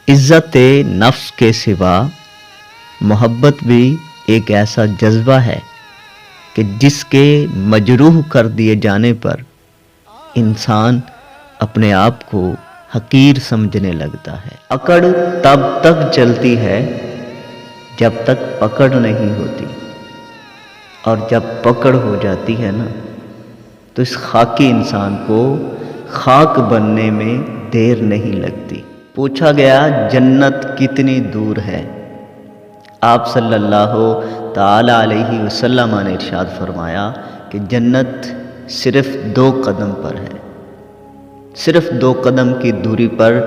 इज़्ज़त नफ्स के सिवा मोहब्बत भी एक ऐसा जज्बा है कि जिसके मजरूह कर दिए जाने पर इंसान अपने आप को हकीर समझने लगता है। अकड़ तब तक चलती है जब तक पकड़ नहीं होती, और जब पकड़ हो जाती है ना तो इस खाकी इंसान को खाक बनने में देर नहीं लगती। पूछा गया जन्नत कितनी दूर है, आप सल्लल्लाहु ताला अलैहि वसल्लम ने इरशाद फरमाया कि जन्नत सिर्फ 2 कदम पर है। सिर्फ 2 कदम की दूरी पर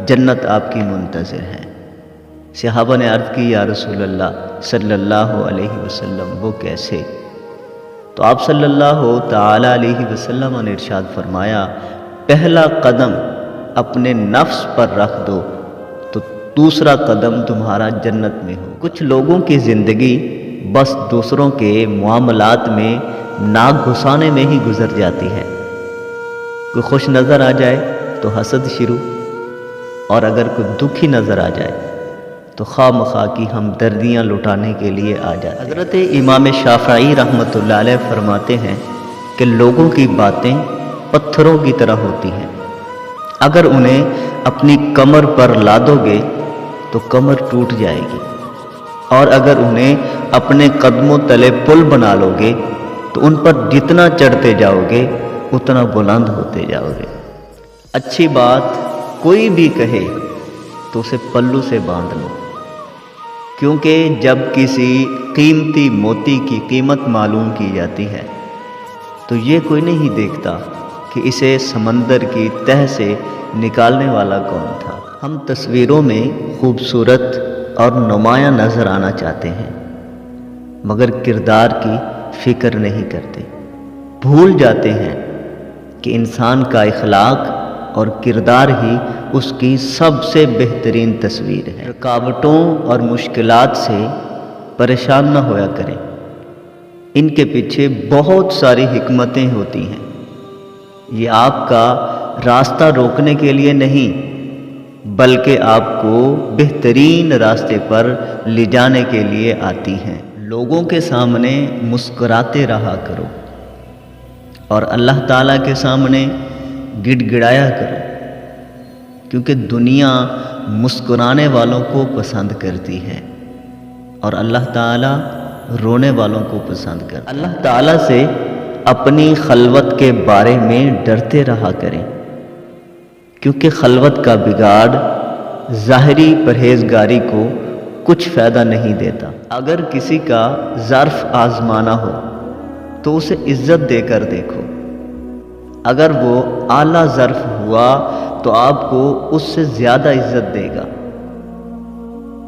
जन्नत आपकी मुंतज़िर है। सहाबा ने अर्ज़ की, या रसूल अल्लाह सल्लल्लाहु अलैहि वसल्लम वो कैसे? तो आप सल्लल्लाहु ताला अलैहि वसल्लम ने इरशाद फरमाया, पहला कदम अपने नफ्स पर रख दो तो दूसरा कदम तुम्हारा जन्नत में हो। कुछ लोगों की ज़िंदगी बस दूसरों के मामलात में नाक घुसाने में ही गुजर जाती है। कोई खुश नज़र आ जाए तो हसद शुरू, और अगर कोई दुखी नज़र आ जाए तो खामखा की हमदर्दियाँ लुटाने के लिए आ जाए। हज़रत इमाम शाफ़ई रहमतुल्लाह अलैह फरमाते हैं कि लोगों की बातें पत्थरों की तरह होती हैं, अगर उन्हें अपनी कमर पर लादोगे तो कमर टूट जाएगी, और अगर उन्हें अपने कदमों तले पुल बना लोगे तो उन पर जितना चढ़ते जाओगे उतना बुलंद होते जाओगे। अच्छी बात कोई भी कहे तो उसे पल्लू से बांध लो, क्योंकि जब किसी कीमती मोती की कीमत मालूम की जाती है तो ये कोई नहीं देखता कि इसे समंदर की तह से निकालने वाला कौन था। हम तस्वीरों में खूबसूरत और नुमायां नज़र आना चाहते हैं, मगर किरदार की फ़िक्र नहीं करते। भूल जाते हैं कि इंसान का इखलाक और किरदार ही उसकी सबसे बेहतरीन तस्वीर है। रुकावटों और मुश्किलात से परेशान न होया करें, इनके पीछे बहुत सारी हिकमतें होती हैं। ये आपका रास्ता रोकने के लिए नहीं, बल्कि आपको बेहतरीन रास्ते पर ले जाने के लिए आती हैं। लोगों के सामने मुस्कुराते रहा करो और अल्लाह ताला के सामने गिड़गिड़ाया करो, क्योंकि दुनिया मुस्कुराने वालों को पसंद करती है और अल्लाह ताला रोने वालों को पसंद करता है। अल्लाह ताला से अपनी खलवत के बारे में डरते रहा करें, क्योंकि खलवत का बिगाड़ ज़ाहिरी परहेजगारी को कुछ फ़ायदा नहीं देता। अगर किसी का ज़र्फ़ आज़माना हो तो उसे इज़्ज़त देकर देखो। अगर वो आला ज़र्फ़ हुआ तो आपको उससे ज़्यादा इज़्ज़त देगा,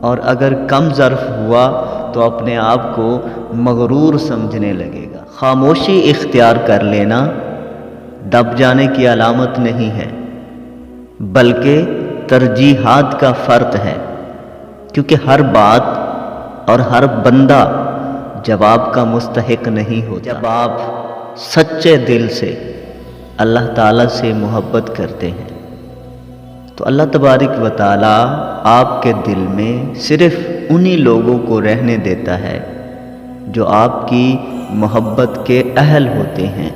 और अगर कम ज़र्फ़ हुआ तो अपने आप को मगरूर समझने लगेगा। खामोशी इख्तियार कर लेना दब जाने की अलामत नहीं है, बल्कि तरजीहात का फ़र्क है, क्योंकि हर बात और हर बंदा जवाब का मुस्तहिक नहीं होता। जब आप सच्चे दिल से अल्लाह ताला से मोहब्बत करते हैं तो अल्लाह तबारिक व तआला आपके दिल में सिर्फ़ उन्हीं लोगों को रहने देता है जो आपकी मोहब्बत के अहल होते हैं।